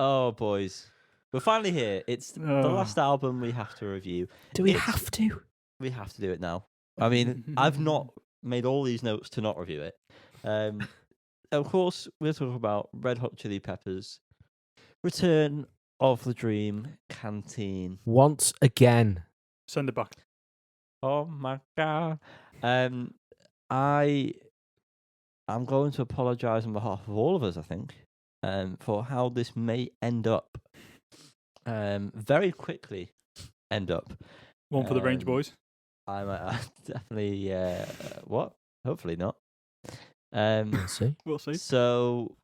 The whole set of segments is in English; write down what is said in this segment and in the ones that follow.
Oh, boys. We're finally here. It's the last album we have to review. Do we have to? We have to do it now. I mean, I've not made all these notes to not review it. Of course, we're talking about Red Hot Chili Peppers, Return of the Dream, Canteen. Once again. Send it back. Oh my God. I'm going to apologise on behalf of all of us, I think, for how this may end up. Very quickly end up. One for the Range Boys. I might definitely. What? Hopefully not. We'll see. We'll see. So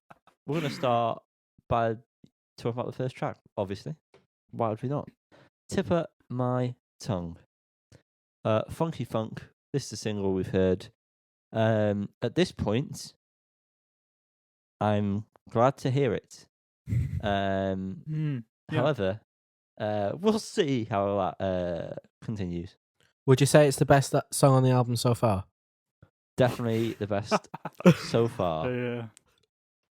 we're going to start by talking about the first track, obviously. Why would we not? Tipper My Tongue. Funky Funk. This is the single we've heard. At this point, I'm glad to hear it. However, we'll see how that continues. Would you say it's the best song on the album so far? Definitely the best so far. Yeah.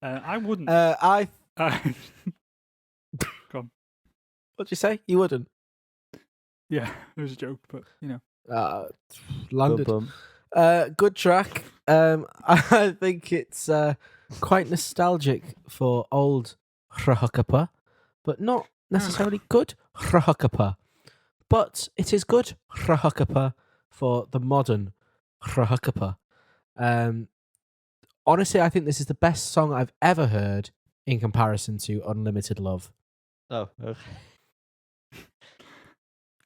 I wouldn't. Go on. What'd you say? You wouldn't? Yeah, it was a joke, but landed. Bum. Good track. I think it's quite nostalgic for old Rahakapa, but not necessarily good Rahakapa. But it is good Rahakapa for the modern Rahakapa. Honestly, I think this is the best song I've ever heard in comparison to Unlimited Love. Oh, okay.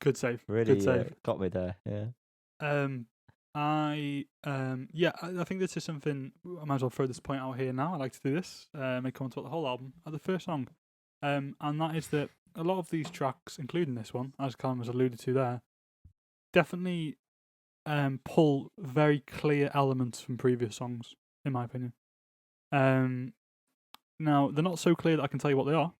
Good save. Really Good save. Got me there, yeah. I think this is something I might as well throw this point out here now. I like to do this. Make comment about the whole album at the first song. And that is that a lot of these tracks, including this one, as Callum has alluded to there, definitely pull very clear elements from previous songs, in my opinion. Now, they're not so clear that I can tell you what they are.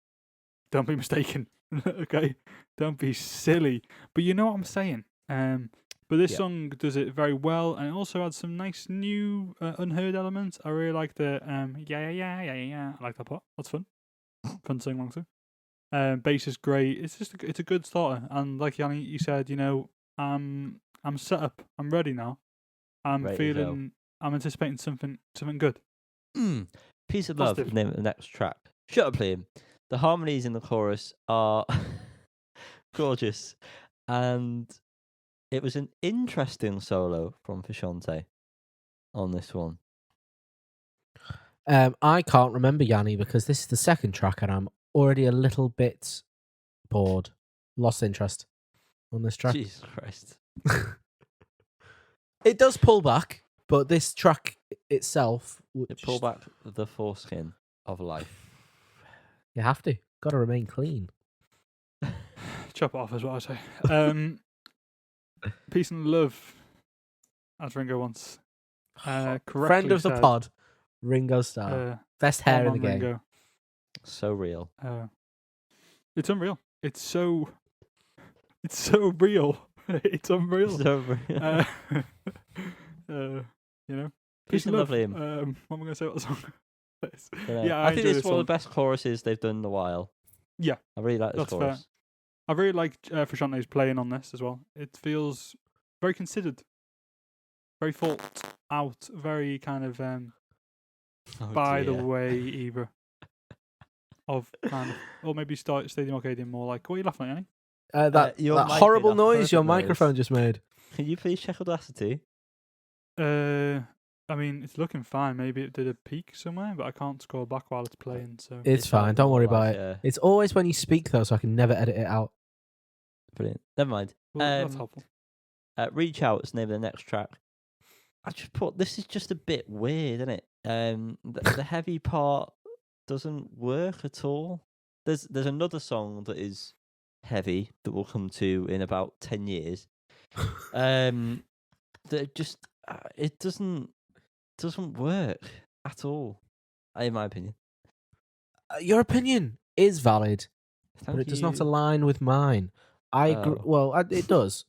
Don't be mistaken. Okay? Don't be silly. But you know what I'm saying. But this song does it very well, and it also adds some nice new unheard elements. I really like the yeah. I like that part. That's fun. Fun to sing along to. Bass is great. It's a good starter. And like Yanni, you said, I'm set up. I'm ready now. I'm anticipating something good. Piece of Love is the name of the next track. Shut up, Liam. The harmonies in the chorus are gorgeous, and it was an interesting solo from Frusciante on this one. I can't remember, Yanni, because this is the second track and I'm already a little bit bored. Lost interest on this track. Jesus Christ. It does pull back, but this track itself... It pull back the foreskin of life. You have to. Got to remain clean. Chop it off is what I say. Peace and love, as Ringo once correctly Friend of the said. pod, Ringo Starr. Best hair in the game. Ringo. So real. It's unreal. It's so real. It's unreal. So real. Peace and love. Liam. What am I going to say about the song? I think it's one of the best choruses they've done in a while. Yeah. I really like this That's chorus. fair. I really like Frusciante's playing on this as well. It feels very considered, very thought out, very kind of by the way either of kind of, or maybe start Stadium Arcadian more like. What are you laughing at, Yanni? That horrible noise your microphone just made. Can you please check Audacity? I mean, it's looking fine. Maybe it did a peak somewhere, but I can't scroll back while it's playing. So it's fine. Don't worry about it. It's always when you speak though, so I can never edit it out. Brilliant. Never mind. Well, that's helpful. Reach Out is the name of the next track. I just put this is just a bit weird, isn't it? The heavy part doesn't work at all. There's another song that is heavy that we'll come to in about 10 years. That just it doesn't work at all, in my opinion. Your opinion is valid, but it does not align with mine. I agree. Well, it does.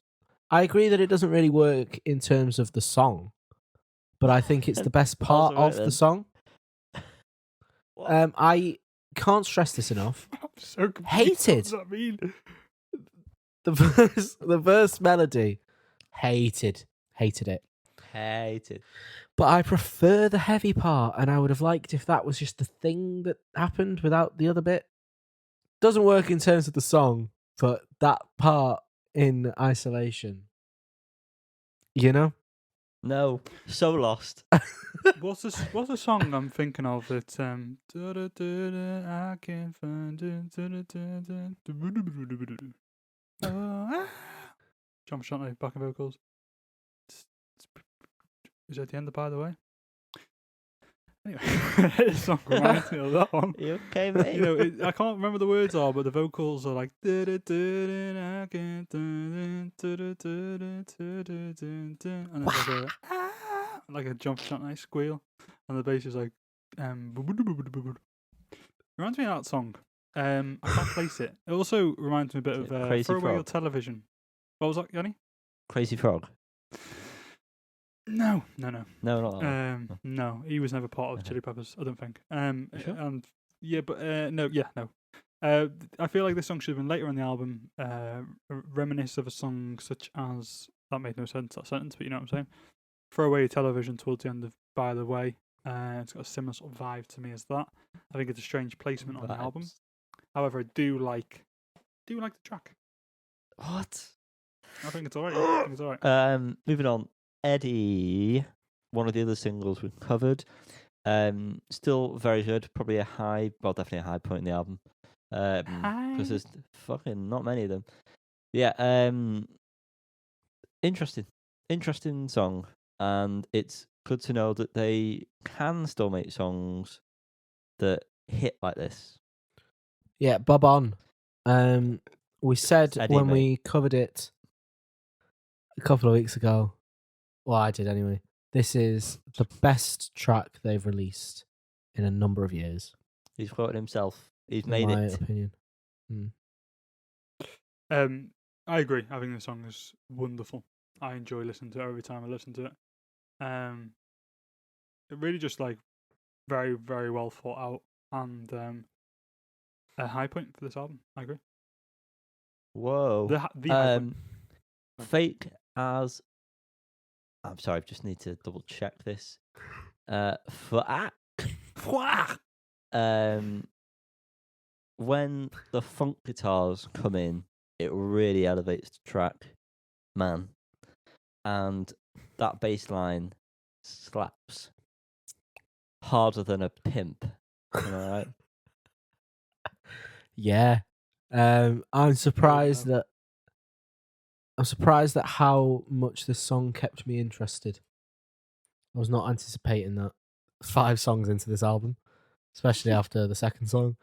I agree that it doesn't really work in terms of the song, but I think it's the best part of the song. I can't stress this enough. I'm so confused. Hated. What does that mean? The verse melody, hated it. Hated. But I prefer the heavy part, and I would have liked if that was just the thing that happened without the other bit. Doesn't work in terms of the song, but that part in isolation, you know? No, so lost. What's the song I'm thinking of? It's I can't find it. John Frusciante, backing vocals. Is that the end of By the Way? Anyway, this song reminds me of that one. You okay, mate? You know, I can't remember the words are, but the vocals are like and then like a John Frusciante squeal, and the bass is like reminds me of that song. I can't place it. It also reminds me a bit of Crazy Throw Away Your Frog? Television. What was that, Yanni? Crazy Frog? No. No, not that one. No, he was never part of Okay. Chili Peppers. I don't think. You sure? And yeah, but no. I feel like this song should have been later on the album. Reminisce of a song such as that made no sense, that sentence, but you know what I'm saying. Throw Away Your Television towards the end of By the Way. It's got a similar sort of vibe to me as that. I think it's a strange placement on the album. Vibes. However, I do like the track. What? I think it's alright. Moving on. Eddie, one of the other singles we've covered. Still very good. Probably definitely a high point in the album. Because there's fucking not many of them. Yeah. Interesting song, and it's good to know that they can still make songs that hit like this. Yeah, bob on. We said Eddie, when mate. we covered it a couple of weeks ago, well, I did anyway, this is the best track they've released in a number of years, He's quoted himself. He's in made my it. opinion. I agree. I think the song is wonderful. I enjoy listening to it every time I listen to it. It really just like very, very well thought out, and a high point for this album. I agree. Whoa. The high point. Fake as. I'm sorry, I just need to double check this. When the funk guitars come in, it really elevates the track, man. And that bass line slaps harder than a pimp. Am I right? Yeah. I'm surprised that how much this song kept me interested. I was not anticipating that 5 songs into this album, especially after the second song.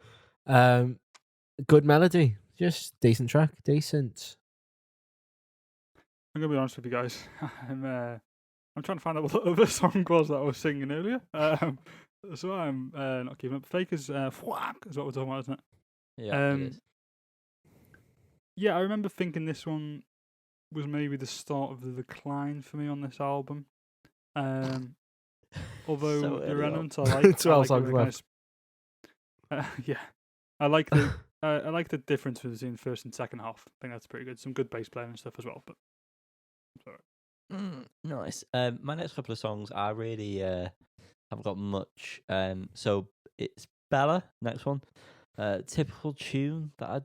Good melody, just decent track, decent. I'm gonna be honest with you guys. I'm trying to find out what the other song was that I was singing earlier. So I'm not keeping up. Fake is what we're talking about, isn't it? Yeah. It is. Yeah, I remember thinking this one was maybe the start of the decline for me on this album. Although So the early on. elements I like, 12 songs left. Yeah, I like the I like the difference between the first and second half. I think that's pretty good. Some good bass playing and stuff as well. But it's all right. Nice. My next couple of songs, I really haven't got much. So it's Bella, next one. Typical tune that I'd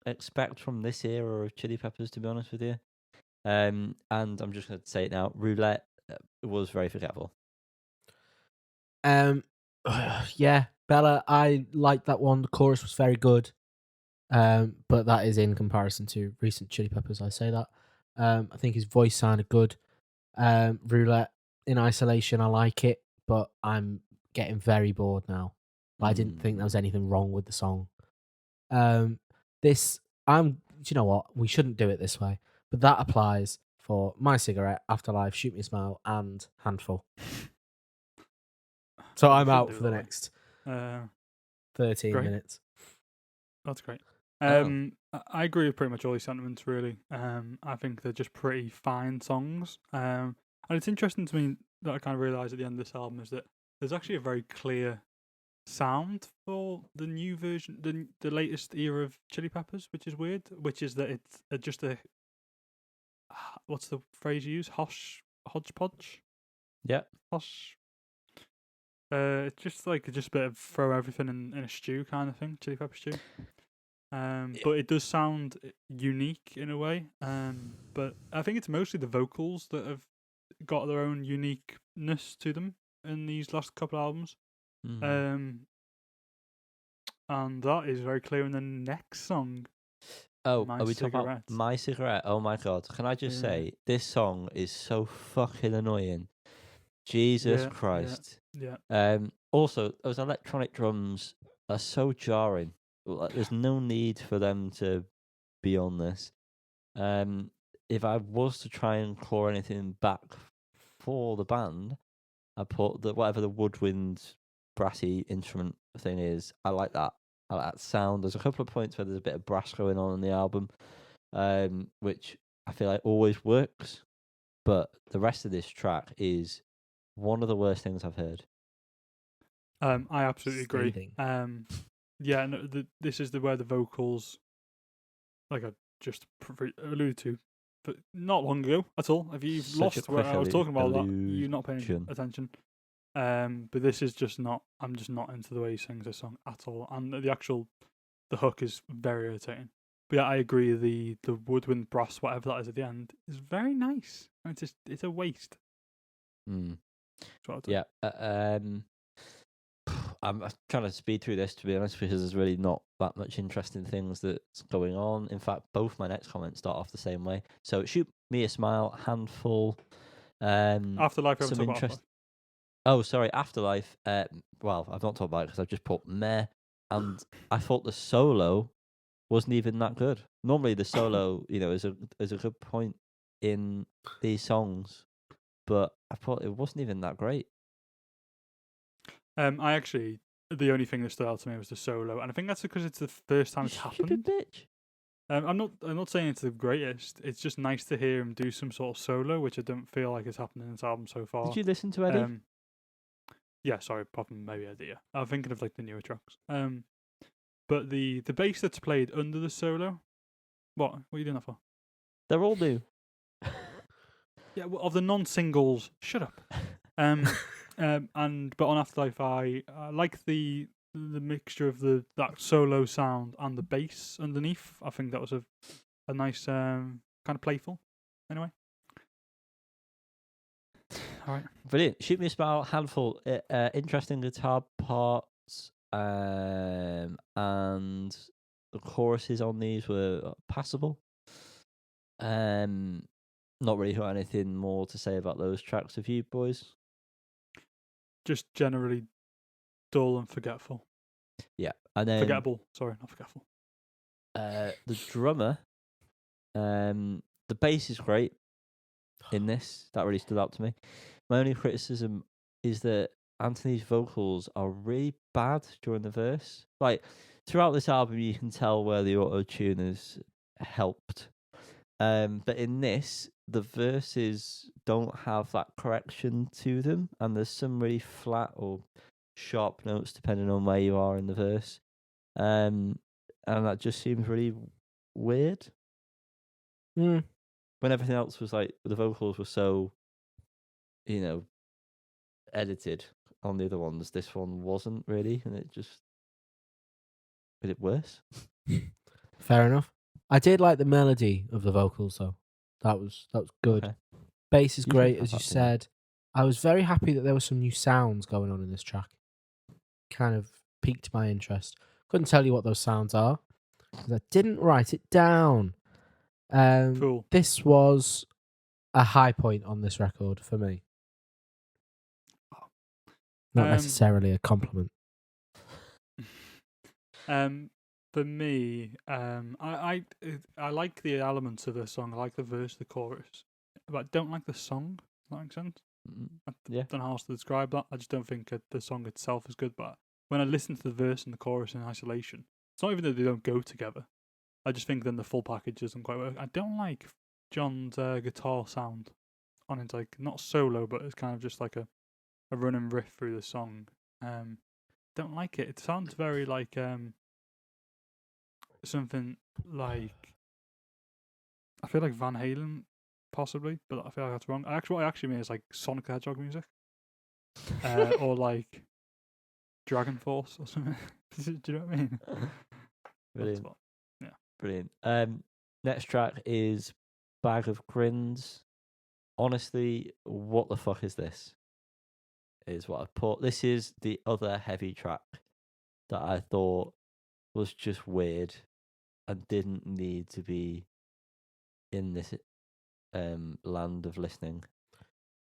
expect from this era of Chili Peppers, to be honest with you. And I'm just going to say it now. Roulette was very forgettable. Yeah, Bella, I liked that one. The chorus was very good. But that is in comparison to recent Chili Peppers, I say that. I think his voice sounded good. Roulette, in isolation, I like it, but I'm getting very bored now. I didn't think there was anything wrong with the song. Do you know what? We shouldn't do it this way, but that applies for My Cigarette, Afterlife, Shoot Me a Smile, and Handful. So I'm out for the next 13 great. minutes. That's great. Oh. I agree with pretty much all these sentiments, really. I think they're just pretty fine songs. And it's interesting to me that I kind of realised at the end of this album is that there's actually a very clear sound for the new version, the latest era of Chili Peppers, which is weird. Which is that it's just a what's the phrase you use? Hodgepodge. Yeah. Hosh. It's just like just a bit of throw everything in a stew kind of thing, chili pepper stew. But it does sound unique in a way. But I think it's mostly the vocals that have got their own uniqueness to them in these last couple albums. Mm. And that is very clear in the next song. Oh, My are we talking about Cigarette. My Cigarette? Oh my god. Can I just Yeah. say, this song is so fucking annoying. Jesus Yeah, Christ. Yeah. Also, those electronic drums are so jarring. Like, there's no need for them to be on this. If I was to try and claw anything back for the band, I put whatever the woodwind brassy instrument thing is. I like that. I like that sound. There's a couple of points where there's a bit of brass going on in the album, which I feel like always works. But the rest of this track is one of the worst things I've heard. I absolutely agree. Scathing. Yeah, no, this is where the vocals, like I just alluded to, but not long ago at all. If you've Such a lost where quick I was talking about that, you're not paying allusion. attention. But this is just not. I'm just not into the way he sings this song at all, and the hook is very irritating. But yeah, I agree. The woodwind brass, whatever that is at the end, is very nice. And it's a waste. Mm. That's what I'd say. Yeah. I'm trying to speed through this, to be honest, because there's really not that much interesting things that's going on. In fact, both my next comments start off the same way. So, Shoot Me a Smile, Handful. Afterlife. Some interest. Oh, sorry, Afterlife. Well, I've not talked about it because I've just put meh, and I thought the solo wasn't even that good. Normally, the solo, is a good point in these songs, but I thought it wasn't even that great. I actually, the only thing that stood out to me was the solo, and I think that's because it's the first time it's happened. Bitch. I'm not saying it's the greatest. It's just nice to hear him do some sort of solo, which I don't feel like has happened in this album so far. Did you listen to Eddie? Yeah, sorry, probably maybe Eddie. Yeah. I'm thinking of like the newer tracks. But the bass that's played under the solo, what are you doing that for? They're all new. Yeah, well, of the non-singles, shut up. But on Afterlife, I like the mixture of that solo sound and the bass underneath. I think that was a nice kind of playful. Anyway, all right, Brilliant. Shoot Me a Smile, Handful. Interesting guitar parts, and the choruses on these were passable. Not really got anything more to say about those tracks. Have you, boys? just generally dull and forgetful. Yeah, and then Forgettable. Sorry, not forgetful. the drummer, the bass is great in this. That really stood out to me. My only criticism is that Anthony's vocals are really bad during the verse. Like, throughout this album, you can tell where the auto-tune has helped. But in this, the verses don't have that correction to them, and there's some really flat or sharp notes depending on where you are in the verse. And that just seems really weird. Mm. When everything else was like, the vocals were so, edited on the other ones, this one wasn't really, and it just made it worse. Fair enough. I did like the melody of the vocals though. That was good. Okay. Bass is You great, can as have you that feeling. said. I was very happy that there were some new sounds going on in this track. Kind of piqued my interest. Couldn't tell you what those sounds are because I didn't write it down. Cool. This was a high point on this record for me. Not necessarily a compliment. For me, I like the elements of the song. I like the verse, the chorus, but I don't like the song. Does that make sense? I don't know how else to describe that. I just don't think the song itself is good. But when I listen to the verse and the chorus in isolation, it's not even that they don't go together. I just think then the full package doesn't quite work. I don't like John's guitar sound on it, like not solo, but it's kind of just like a running riff through the song. don't like it. It sounds very like something like, I feel like Van Halen, possibly, but I feel like that's wrong. What I actually mean is like Sonic the Hedgehog music, or like Dragon Force or something. Do you know what I mean? Brilliant. What, yeah. Brilliant. Next track is Bag of Grins. Honestly, what the fuck is this? Is what I've put. This is the other heavy track that I thought was just weird and didn't need to be in this land of listening.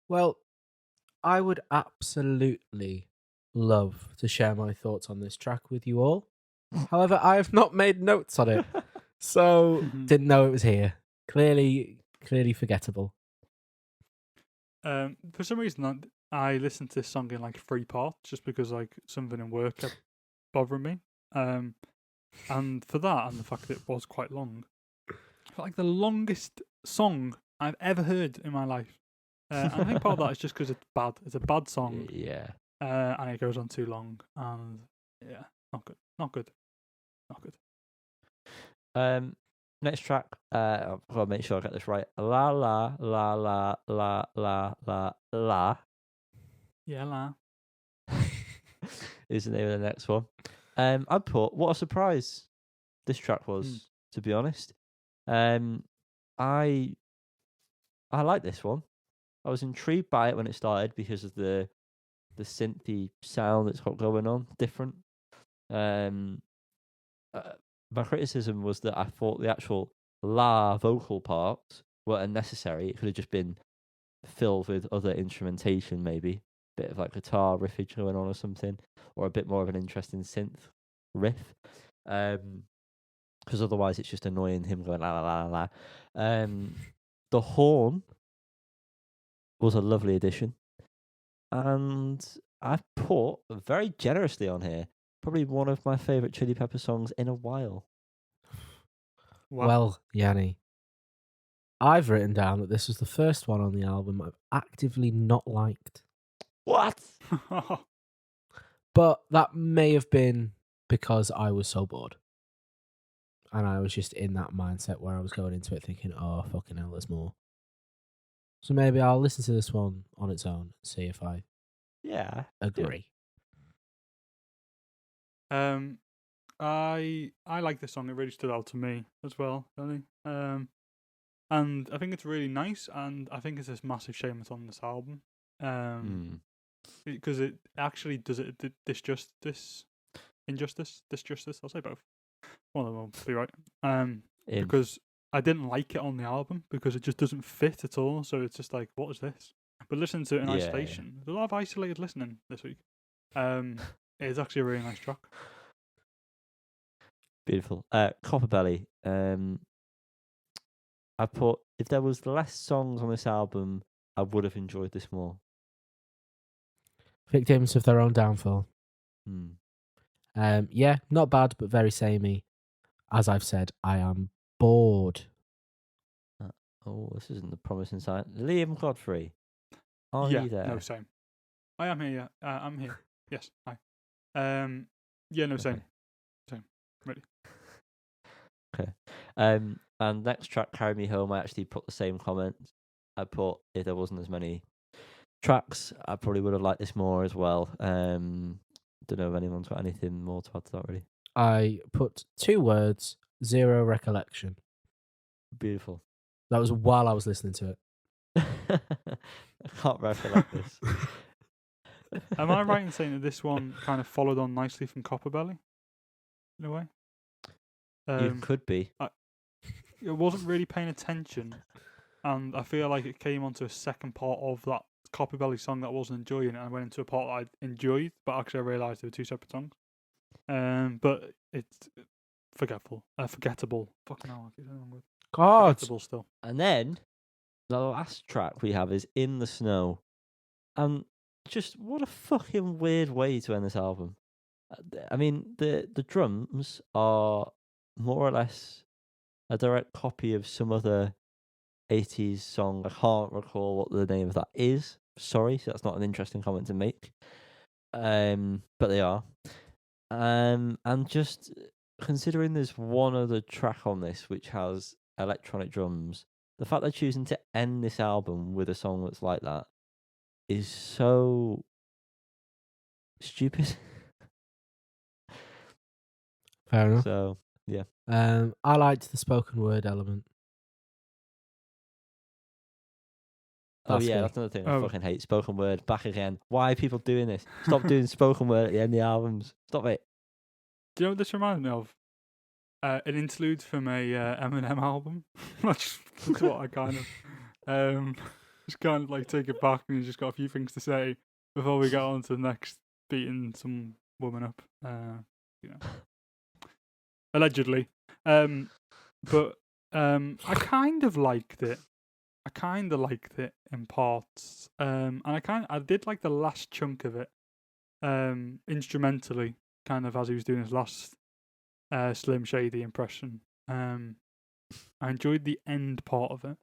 Well, I would absolutely love to share my thoughts on this track with you all. However, I have not made notes on it, so didn't know it was here. Clearly forgettable. For some reason, I listened to this song in like 3 parts just because like something in work kept bothering me. And for that, and the fact that it was quite long, like the longest song I've ever heard in my life. And I think part of that is just because it's bad. It's a bad song. Yeah. And it goes on too long. And yeah, not good. Not good. Not good. Next track. I've got to make sure I get this right. La la la la la la la la. Yeah, la. Is the name of the next one. I put what a surprise this track was, to be honest. I like this one. I was intrigued by it when it started because of the synthy sound that's got going on, different. My criticism was that I thought the actual la vocal parts were unnecessary. It could have just been filled with other instrumentation, maybe a bit of like guitar riffage going on or something, or a bit more of an interesting synth riff. Because otherwise it's just annoying him going la la la la. The horn was a lovely addition, and I've put very generously on here probably one of my favorite Chili Pepper songs in a while. Wow. Well, Yanni, I've written down that this was the first one on the album I've actively not liked. What? But that may have been because I was so bored. And I was just in that mindset where I was going into it thinking, oh, fucking hell, there's more. So maybe I'll listen to this one on its own and see if I agree. I like this song. It really stood out to me as well, really. And I think it's really nice, and I think it's a massive shame it's on this album. Because it actually does it disjustice. I'll say both. One of them will be right. Because I didn't like it on the album because it just doesn't fit at all. So it's just like, what is this? But listening to it in isolation, there's a lot of isolated listening this week. It's actually a really nice track. Beautiful. Copperbelly. I put, if there was less songs on this album, I would have enjoyed this more. Victims of their own downfall. Yeah, not bad, but very samey. As I've said, I am bored. This isn't the promising sign. Liam Godfrey, are you there? No, same. I am here. Yeah, I'm here. Yes, hi. Yeah, no, same. Same. Ready. Okay. And next track, Carry Me Home, I actually put the same comment. I put, if there wasn't as many tracks, I probably would have liked this more as well. Don't know if anyone's got anything more to add to that, really. I put 2 words, 0 recollection. Beautiful. That was while I was listening to it. I can't recollect this. Am I right in saying that this one kind of followed on nicely from Copperbelly? In a way? You could be. I wasn't really paying attention, and I feel like it came onto a second part of that Copperbelly song that I wasn't enjoying, and I went into a part that I enjoyed, but actually I realised they were 2 separate songs. But it's forgettable. Fucking hell, I keep saying wrong. God. Forgettable still. And then the last track we have is In the Snow. And just what a fucking weird way to end this album. I mean, the drums are more or less a direct copy of some other 80s song. I can't recall what the name of that is. Sorry, so that's not an interesting comment to make. But they are. And just considering there's one other track on this which has electronic drums, the fact they're choosing to end this album with a song that's like that is so stupid. Fair enough. So yeah. I liked the spoken word element. Oh That's yeah, me. that's another thing I Oh. fucking hate. Spoken word back again. Why are people doing this? Stop doing spoken word at the end of the albums. Stop it. Do you know what this reminds me of? An interlude from a Eminem album. That's what I kind of just kind of like take it back, and he's just got a few things to say before we get on to the next beating some woman up. You know, allegedly. But I kind of liked it. I kind of liked it in parts. And I did like the last chunk of it. Instrumentally, kind of as he was doing his last Slim Shady impression. I enjoyed the end part of it,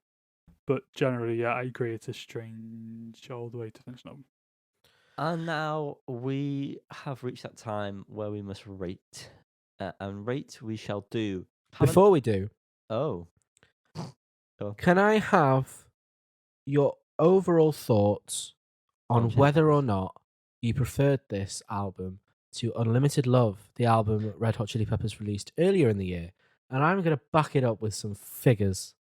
but generally, yeah, I agree. It's a strange old way to finish an album. And now we have reached that time where we must rate. And rate we shall do. Before we do, Oh. can I have your overall thoughts on Okay. whether or not you preferred this album to Unlimited Love, the album that Red Hot Chili Peppers released earlier in the year? And I'm going to back it up with some figures.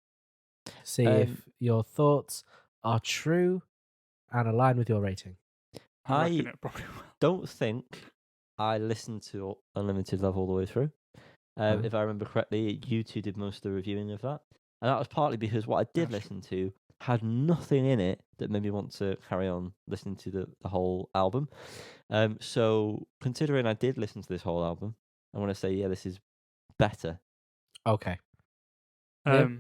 See if your thoughts are true and align with your rating. I reckon it probably will. Don't think I listened to Unlimited Love all the way through. If I remember correctly, you two did most of the reviewing of that. And that was partly because what I did listen to had nothing in it that made me want to carry on listening to the whole album. So considering I did listen to this whole album, I want to say, yeah, this is better. Okay. Yep.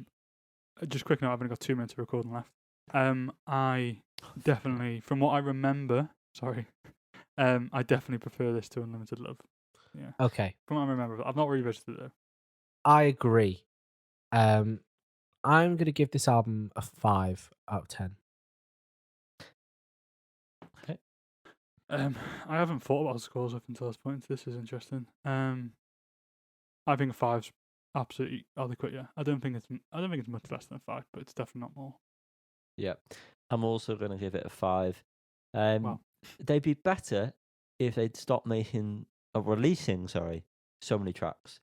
Just quick note, I've only got 2 minutes of recording left. I definitely, from what I remember, I definitely prefer this to Unlimited Love. Yeah. Okay. From what I remember, I've not revisited it though. I agree. I'm going to give this album a 5 out of 10. Okay. I haven't thought about scores up until this point. This is interesting. I think a 5's absolutely adequate. Yeah, I don't think it's much less than a 5, but it's definitely not more. Yeah. I'm also going to give it a 5. Wow. They'd be better if they'd stop releasing so many tracks.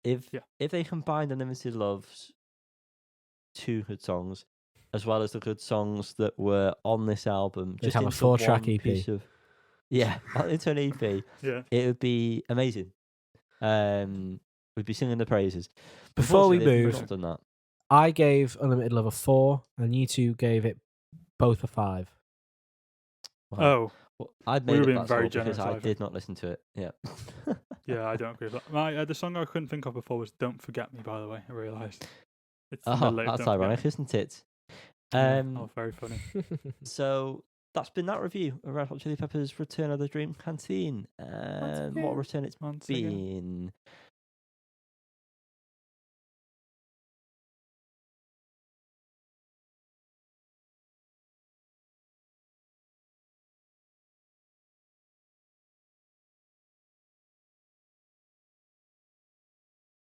If they combined Unlimited Love's 2 good songs, as well as the good songs that were on this album, They'd just have a into 4-track one EP. piece of, into an EP, Yeah. it would be amazing. We'd be singing the praises. Before we Unfortunately, they've move, not done that. I gave Unlimited Love a 4, and you two gave it both a 5. Wow. Oh, Well, I'd we made were up being that very score because generous, I I think. did not listen to it. Yeah. yeah, I don't agree with that. The song I couldn't think of before was "Don't Forget Me." By the way, I realised. It's the Oh, middle of that's Don't Forget ironic, Me. isn't it? Yeah, very funny. So that's been that review of Red Hot Chili Peppers' Return of the Dream Canteen. And what a return it's Once again. been.